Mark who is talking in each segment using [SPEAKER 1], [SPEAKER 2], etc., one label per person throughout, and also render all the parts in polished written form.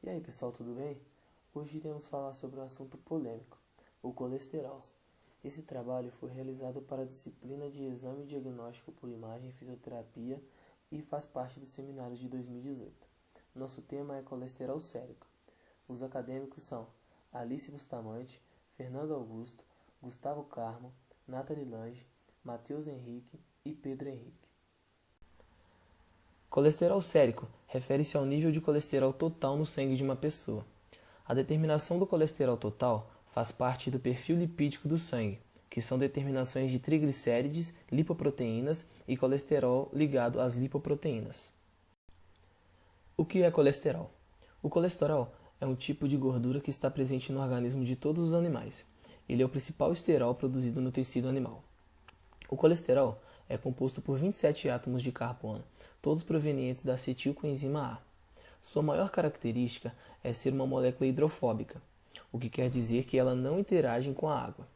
[SPEAKER 1] E aí pessoal, tudo bem? Hoje iremos falar sobre um assunto polêmico, o colesterol. Esse trabalho foi realizado para a disciplina de Exame Diagnóstico por Imagem e Fisioterapia e faz parte do seminário de 2018. Nosso tema é colesterol sérico. Os acadêmicos são Alice Bustamante, Fernando Augusto, Gustavo Carmo, Nathalie Lange, Matheus Henrique e Pedro Henrique. Colesterol sérico refere-se ao nível de colesterol total no sangue de uma pessoa. A determinação do colesterol total faz parte do perfil lipídico do sangue, que são determinações de triglicérides, lipoproteínas e colesterol ligado às lipoproteínas. O que é colesterol? O colesterol é um tipo de gordura que está presente no organismo de todos os animais. Ele é o principal esterol produzido no tecido animal. O colesterol é composto por 27 átomos de carbono, todos provenientes da acetilcoenzima A. Sua maior característica é ser uma molécula hidrofóbica, o que quer dizer que ela não interage com a água.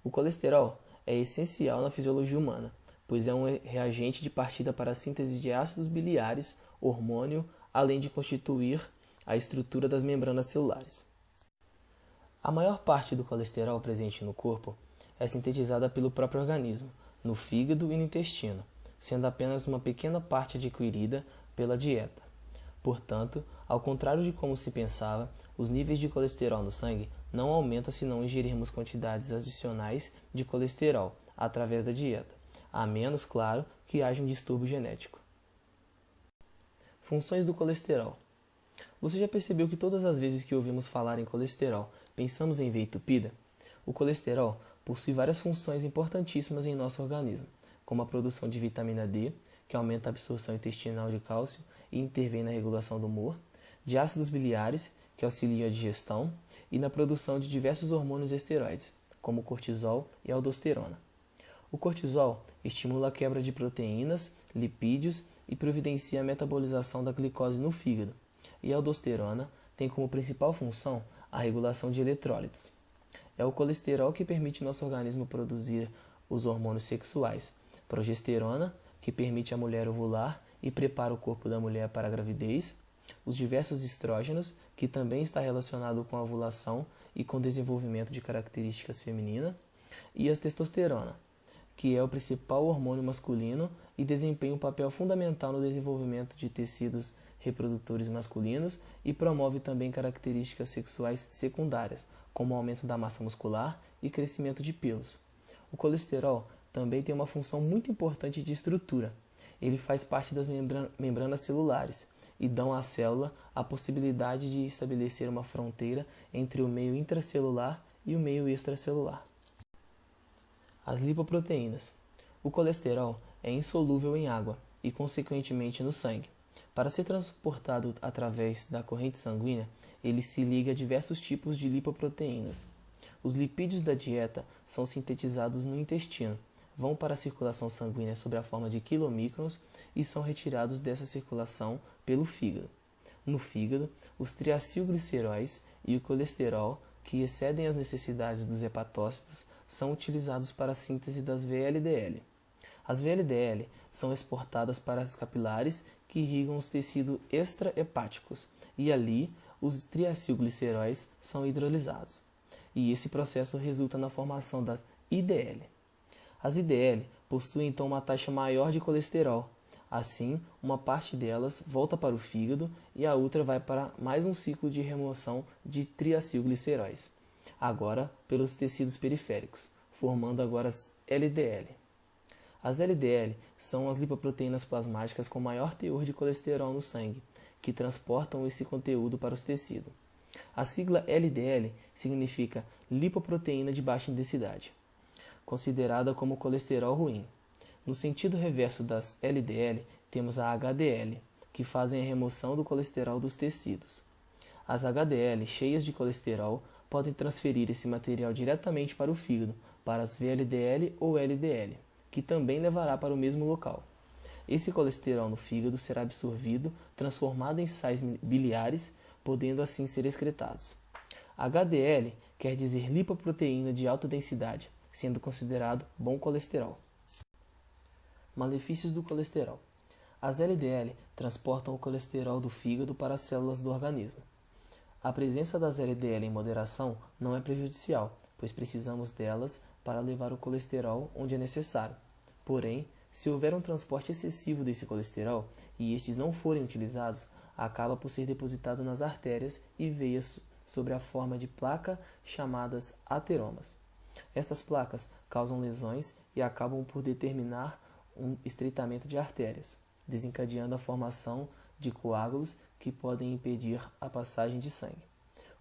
[SPEAKER 1] O colesterol é essencial na fisiologia humana, pois é um reagente de partida para a síntese de ácidos biliares, hormônio, além de constituir a estrutura das membranas celulares. A maior parte do colesterol presente no corpo é sintetizada pelo próprio organismo, no fígado e no intestino, sendo apenas uma pequena parte adquirida pela dieta. Portanto, ao contrário de como se pensava, os níveis de colesterol no sangue não aumentam se não ingerirmos quantidades adicionais de colesterol através da dieta, a menos, claro, que haja um distúrbio genético. Funções do colesterol. Você já percebeu que todas as vezes que ouvimos falar em colesterol, pensamos em veia entupida? O colesterol possui várias funções importantíssimas em nosso organismo, como a produção de vitamina D, que aumenta a absorção intestinal de cálcio e intervém na regulação do humor, de ácidos biliares, que auxiliam a digestão, e na produção de diversos hormônios esteroides, como o cortisol e a aldosterona. O cortisol estimula a quebra de proteínas, lipídios e providencia a metabolização da glicose no fígado, e a aldosterona tem como principal função a regulação de eletrólitos. É o colesterol que permite nosso organismo produzir os hormônios sexuais, progesterona, que permite a mulher ovular e prepara o corpo da mulher para a gravidez, os diversos estrógenos, que também está relacionado com a ovulação e com o desenvolvimento de características femininas, e a testosterona, que é o principal hormônio masculino e desempenha um papel fundamental no desenvolvimento de tecidos reprodutores masculinos e promove também características sexuais secundárias, como o aumento da massa muscular e crescimento de pelos. O colesterol também tem uma função muito importante de estrutura. Ele faz parte das membranas celulares e dão à célula a possibilidade de estabelecer uma fronteira entre o meio intracelular e o meio extracelular. As lipoproteínas. O colesterol é insolúvel em água e, consequentemente, no sangue. Para ser transportado através da corrente sanguínea, ele se liga a diversos tipos de lipoproteínas. Os lipídios da dieta são sintetizados no intestino, vão para a circulação sanguínea sob a forma de quilomicrons e são retirados dessa circulação pelo fígado. No fígado, os triacilgliceróis e o colesterol, que excedem as necessidades dos hepatócitos, são utilizados para a síntese das VLDL. As VLDL são exportadas para os capilares que irrigam os tecidos extrahepáticos e ali os triacilgliceróis são hidrolisados. E esse processo resulta na formação das IDL. As IDL possuem então uma taxa maior de colesterol. Assim, uma parte delas volta para o fígado e a outra vai para mais um ciclo de remoção de triacilgliceróis, agora pelos tecidos periféricos, formando agora as LDL. As LDL são as lipoproteínas plasmáticas com maior teor de colesterol no sangue, que transportam esse conteúdo para os tecidos. A sigla LDL significa lipoproteína de baixa densidade, considerada como colesterol ruim. No sentido reverso das LDL, temos a HDL, que fazem a remoção do colesterol dos tecidos. As HDL cheias de colesterol podem transferir esse material diretamente para o fígado, para as VLDL ou LDL, que também levará para o mesmo local. Esse colesterol no fígado será absorvido, transformado em sais biliares, podendo assim ser excretados. HDL quer dizer lipoproteína de alta densidade, sendo considerado bom colesterol. Malefícios do colesterol. As LDL transportam o colesterol do fígado para as células do organismo. A presença das LDL em moderação não é prejudicial, pois precisamos delas para levar o colesterol onde é necessário. Porém, se houver um transporte excessivo desse colesterol e estes não forem utilizados, acaba por ser depositado nas artérias e veias sob a forma de placa chamadas ateromas. Estas placas causam lesões e acabam por determinar um estreitamento de artérias, desencadeando a formação de coágulos que podem impedir a passagem de sangue.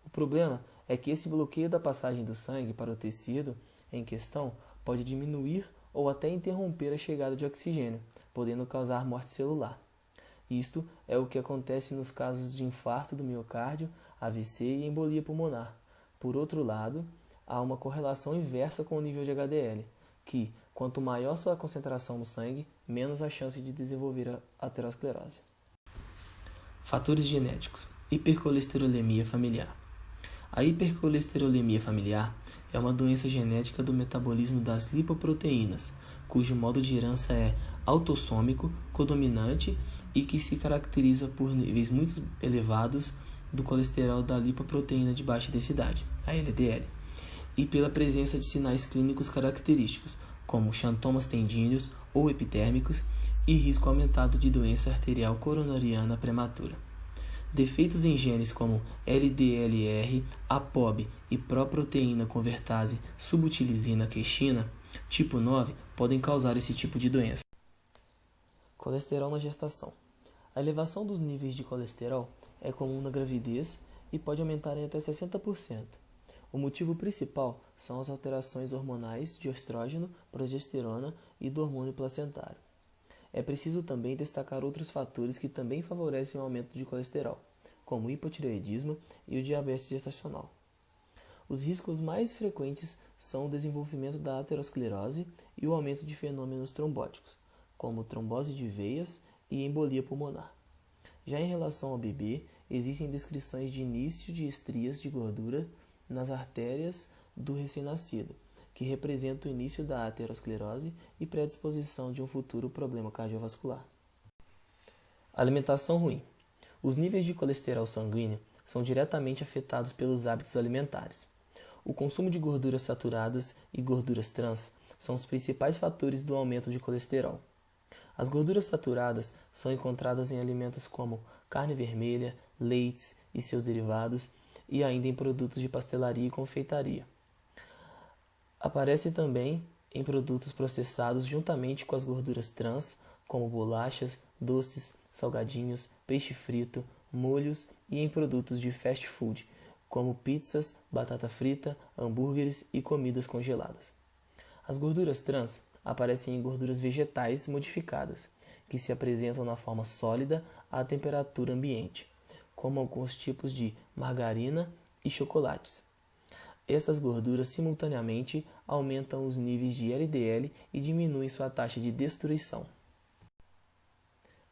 [SPEAKER 1] O problema é que esse bloqueio da passagem do sangue para o tecido em questão pode diminuir ou até interromper a chegada de oxigênio, podendo causar morte celular. Isto é o que acontece nos casos de infarto do miocárdio, AVC e embolia pulmonar. Por outro lado, há uma correlação inversa com o nível de HDL, que, quanto maior sua concentração no sangue, menos a chance de desenvolver a aterosclerose. Fatores genéticos. Hipercolesterolemia familiar. A hipercolesterolemia familiar é uma doença genética do metabolismo das lipoproteínas, cujo modo de herança é autossômico, codominante e que se caracteriza por níveis muito elevados do colesterol da lipoproteína de baixa densidade, a LDL, e pela presença de sinais clínicos característicos, como xantomas tendíneos ou epidérmicos e risco aumentado de doença arterial coronariana prematura. Defeitos em genes como LDLR, ApoB e proproteína convertase subutilizina-queixina tipo 9 podem causar esse tipo de doença. Colesterol na gestação. A elevação dos níveis de colesterol é comum na gravidez e pode aumentar em até 60%. O motivo principal são as alterações hormonais de estrógeno, progesterona e do hormônio placentário. É preciso também destacar outros fatores que também favorecem o aumento de colesterol, como o hipotireoidismo e o diabetes gestacional. Os riscos mais frequentes são o desenvolvimento da aterosclerose e o aumento de fenômenos trombóticos, como trombose de veias e embolia pulmonar. Já em relação ao bebê, existem descrições de início de estrias de gordura nas artérias do recém-nascido, que representa o início da aterosclerose e predisposição de um futuro problema cardiovascular. Alimentação ruim. Os níveis de colesterol sanguíneo são diretamente afetados pelos hábitos alimentares. O consumo de gorduras saturadas e gorduras trans são os principais fatores do aumento de colesterol. As gorduras saturadas são encontradas em alimentos como carne vermelha, leites e seus derivados e ainda em produtos de pastelaria e confeitaria. Aparece também em produtos processados juntamente com as gorduras trans, como bolachas, doces, salgadinhos, peixe frito, molhos e em produtos de fast food, como pizzas, batata frita, hambúrgueres e comidas congeladas. As gorduras trans aparecem em gorduras vegetais modificadas, que se apresentam na forma sólida à temperatura ambiente, como alguns tipos de margarina e chocolates. Estas gorduras simultaneamente aumentam os níveis de LDL e diminuem sua taxa de destruição.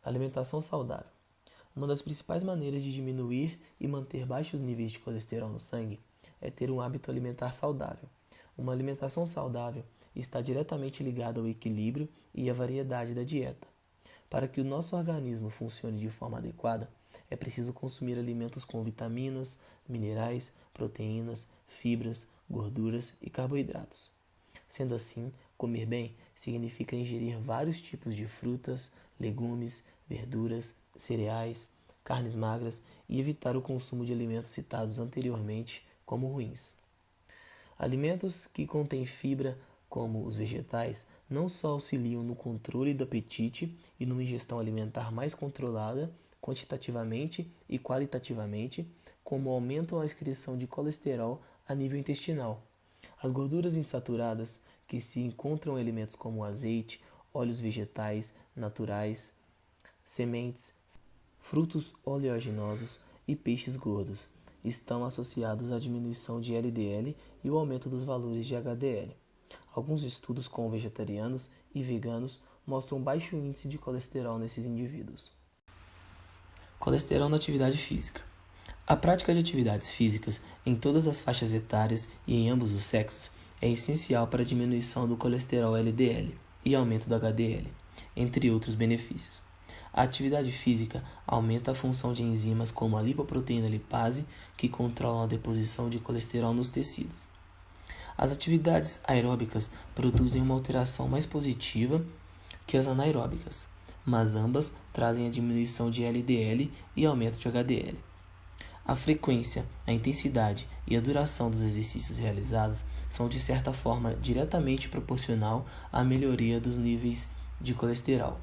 [SPEAKER 1] Alimentação saudável. Uma das principais maneiras de diminuir e manter baixos níveis de colesterol no sangue é ter um hábito alimentar saudável. Uma alimentação saudável está diretamente ligada ao equilíbrio e à variedade da dieta. Para que o nosso organismo funcione de forma adequada, é preciso consumir alimentos com vitaminas, minerais, proteínas, fibras, gorduras e carboidratos. Sendo assim, comer bem significa ingerir vários tipos de frutas, legumes, verduras, cereais, carnes magras e evitar o consumo de alimentos citados anteriormente como ruins. Alimentos que contêm fibra, como os vegetais, não só auxiliam no controle do apetite e numa ingestão alimentar mais controlada, quantitativamente e qualitativamente, como aumentam a excreção de colesterol a nível intestinal. As gorduras insaturadas, que se encontram em alimentos como azeite, óleos vegetais, naturais, sementes, frutos oleaginosos e peixes gordos, estão associados à diminuição de LDL e o aumento dos valores de HDL. Alguns estudos com vegetarianos e veganos mostram baixo índice de colesterol nesses indivíduos. Colesterol na atividade física. A prática de atividades físicas em todas as faixas etárias e em ambos os sexos é essencial para a diminuição do colesterol LDL e aumento do HDL, entre outros benefícios. A atividade física aumenta a função de enzimas como a lipoproteína lipase, que controlam a deposição de colesterol nos tecidos. As atividades aeróbicas produzem uma alteração mais positiva que as anaeróbicas, mas ambas trazem a diminuição de LDL e aumento de HDL. A frequência, a intensidade e a duração dos exercícios realizados são de certa forma diretamente proporcional à melhoria dos níveis de colesterol,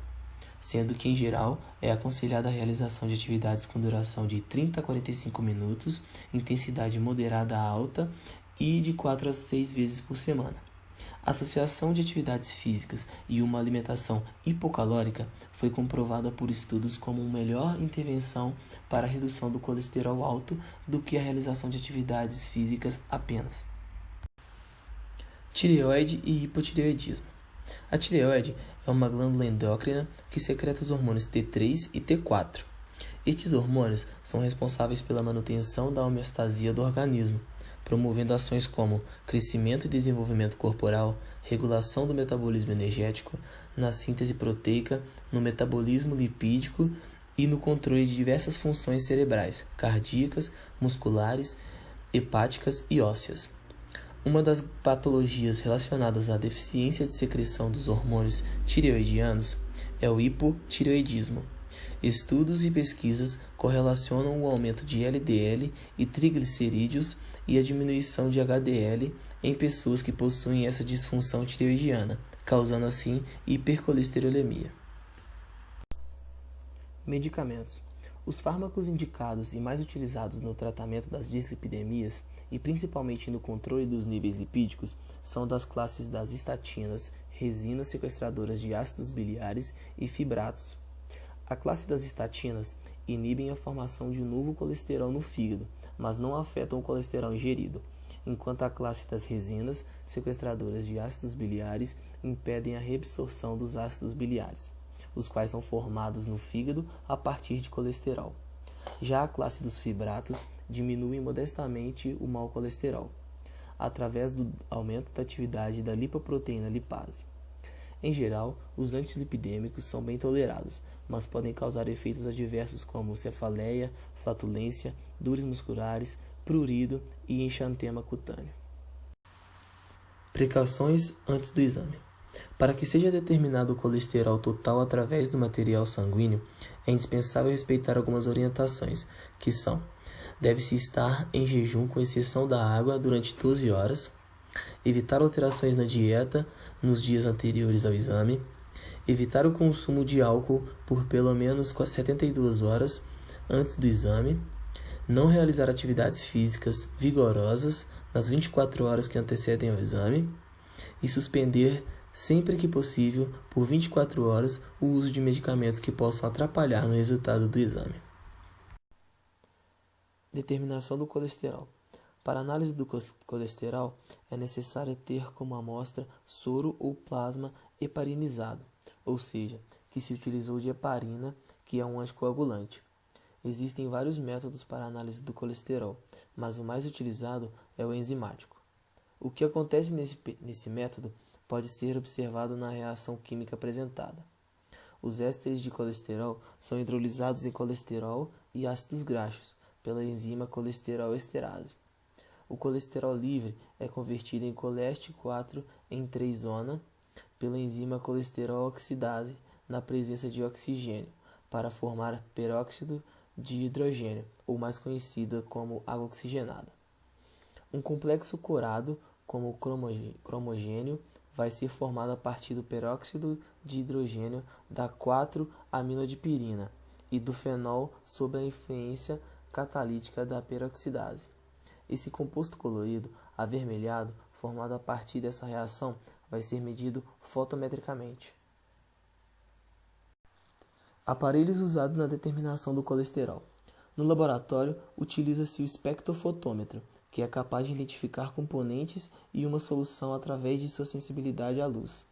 [SPEAKER 1] sendo que em geral é aconselhada a realização de atividades com duração de 30 a 45 minutos, intensidade moderada a alta e de 4 a 6 vezes por semana. A associação de atividades físicas e uma alimentação hipocalórica foi comprovada por estudos como uma melhor intervenção para a redução do colesterol alto do que a realização de atividades físicas apenas. Tireoide e hipotireoidismo. A tireoide é uma glândula endócrina que secreta os hormônios T3 e T4. Estes hormônios são responsáveis pela manutenção da homeostasia do organismo, promovendo ações como crescimento e desenvolvimento corporal, regulação do metabolismo energético, na síntese proteica, no metabolismo lipídico e no controle de diversas funções cerebrais, cardíacas, musculares, hepáticas e ósseas. Uma das patologias relacionadas à deficiência de secreção dos hormônios tireoidianos é o hipotireoidismo. Estudos e pesquisas correlacionam o aumento de LDL e triglicerídeos e a diminuição de HDL em pessoas que possuem essa disfunção tireoidiana, causando assim hipercolesterolemia. Medicamentos. Os fármacos indicados e mais utilizados no tratamento das dislipidemias e principalmente no controle dos níveis lipídicos são das classes das estatinas, resinas sequestradoras de ácidos biliares e fibratos. A classe das estatinas inibem a formação de novo colesterol no fígado, mas não afetam o colesterol ingerido, enquanto a classe das resinas sequestradoras de ácidos biliares impedem a reabsorção dos ácidos biliares, os quais são formados no fígado a partir de colesterol. Já a classe dos fibratos diminui modestamente o mau colesterol, através do aumento da atividade da lipoproteína lipase. Em geral, os antilipidêmicos são bem tolerados, mas podem causar efeitos adversos como cefaleia, flatulência, dores musculares, prurido e enxantema cutâneo. Precauções antes do exame. Para que seja determinado o colesterol total através do material sanguíneo, é indispensável respeitar algumas orientações, que são: deve-se estar em jejum com exceção da água durante 12 horas, evitar alterações na dieta nos dias anteriores ao exame, evitar o consumo de álcool por pelo menos 72 horas antes do exame, não realizar atividades físicas vigorosas nas 24 horas que antecedem ao exame e suspender, sempre que possível, por 24 horas, o uso de medicamentos que possam atrapalhar no resultado do exame. Determinação do colesterol. Para análise do colesterol, é necessário ter como amostra soro ou plasma heparinizado, ou seja, que se utilizou de heparina, que é um anticoagulante. Existem vários métodos para análise do colesterol, mas o mais utilizado é o enzimático. O que acontece nesse método pode ser observado na reação química apresentada. Os ésteres de colesterol são hidrolisados em colesterol e ácidos graxos pela enzima colesterol esterase. O colesterol livre é convertido em coleste-4 em 3-zona pela enzima colesterol oxidase na presença de oxigênio para formar peróxido de hidrogênio, ou mais conhecida como água oxigenada. Um complexo corado como cromogênio vai ser formado a partir do peróxido de hidrogênio da 4-aminodipirina e do fenol sob a influência catalítica da peroxidase. Esse composto colorido avermelhado, formado a partir dessa reação, vai ser medido fotometricamente. Aparelhos usados na determinação do colesterol. No laboratório, utiliza-se o espectrofotômetro, que é capaz de identificar componentes e uma solução através de sua sensibilidade à luz.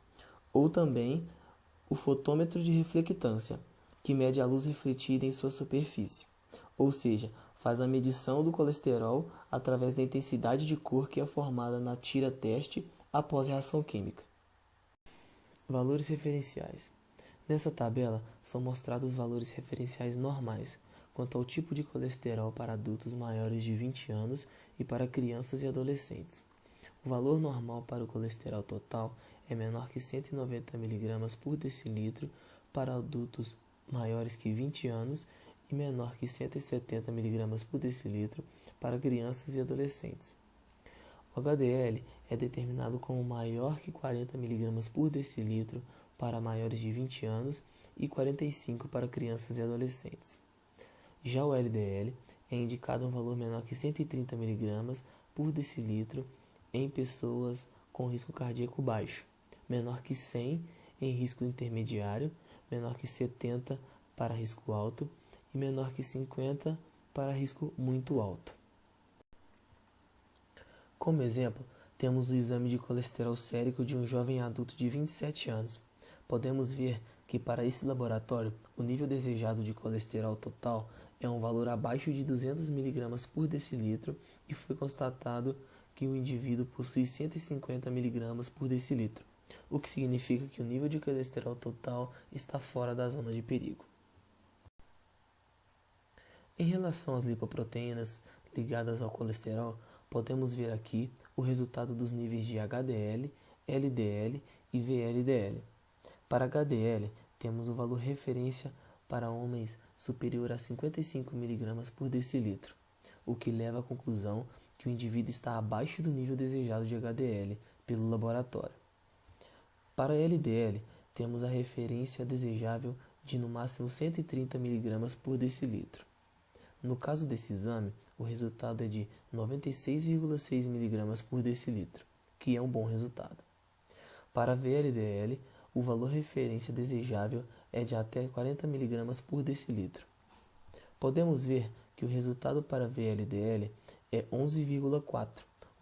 [SPEAKER 1] Ou também o fotômetro de reflectância, que mede a luz refletida em sua superfície, ou seja, faz a medição do colesterol através da intensidade de cor que é formada na tira-teste após reação química. Valores referenciais. Nessa tabela são mostrados os valores referenciais normais quanto ao tipo de colesterol para adultos maiores de 20 anos e para crianças e adolescentes. O valor normal para o colesterol total é menor que 190 mg por decilitro para adultos maiores que 20 anos e menor que 170 mg por decilitro para crianças e adolescentes. O HDL é determinado como maior que 40 mg por decilitro para maiores de 20 anos e 45 para crianças e adolescentes. Já o LDL é indicado um valor menor que 130 mg por decilitro em pessoas com risco cardíaco baixo, menor que 100 em risco intermediário, menor que 70 para risco alto e menor que 50 para risco muito alto. Como exemplo, temos o exame de colesterol sérico de um jovem adulto de 27 anos. Podemos ver que para esse laboratório, o nível desejado de colesterol total é um valor abaixo de 200 mg por decilitro e foi constatado que o indivíduo possui 150 mg por decilitro, o que significa que o nível de colesterol total está fora da zona de perigo. Em relação às lipoproteínas ligadas ao colesterol, podemos ver aqui o resultado dos níveis de HDL, LDL e VLDL. Para HDL, temos o valor referência para homens superior a 55 mg por decilitro, o que leva à conclusão que o indivíduo está abaixo do nível desejado de HDL pelo laboratório. Para LDL, temos a referência desejável de no máximo 130 mg por decilitro. No caso desse exame, o resultado é de 96,6 mg por decilitro, que é um bom resultado. Para VLDL, o valor referência desejável é de até 40 mg por decilitro. Podemos ver que o resultado para VLDL é 11,4,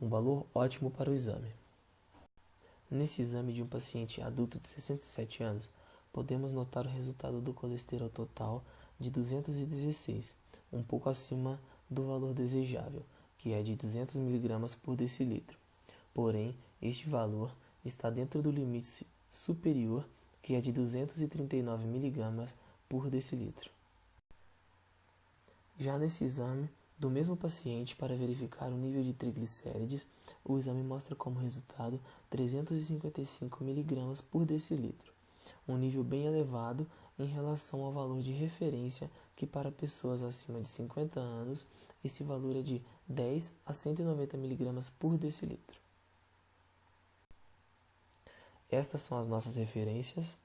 [SPEAKER 1] um valor ótimo para o exame. Nesse exame de um paciente adulto de 67 anos, podemos notar o resultado do colesterol total de 216, um pouco acima do valor desejável, que é de 200 mg por decilitro. Porém, este valor está dentro do limite superior, que é de 239 mg por decilitro. Já nesse exame do mesmo paciente, para verificar o nível de triglicérides, o exame mostra como resultado 355 mg por decilitro, um nível bem elevado em relação ao valor de referência, que para pessoas acima de 50 anos, esse valor é de 10 a 190 mg por decilitro. Estas são as nossas referências.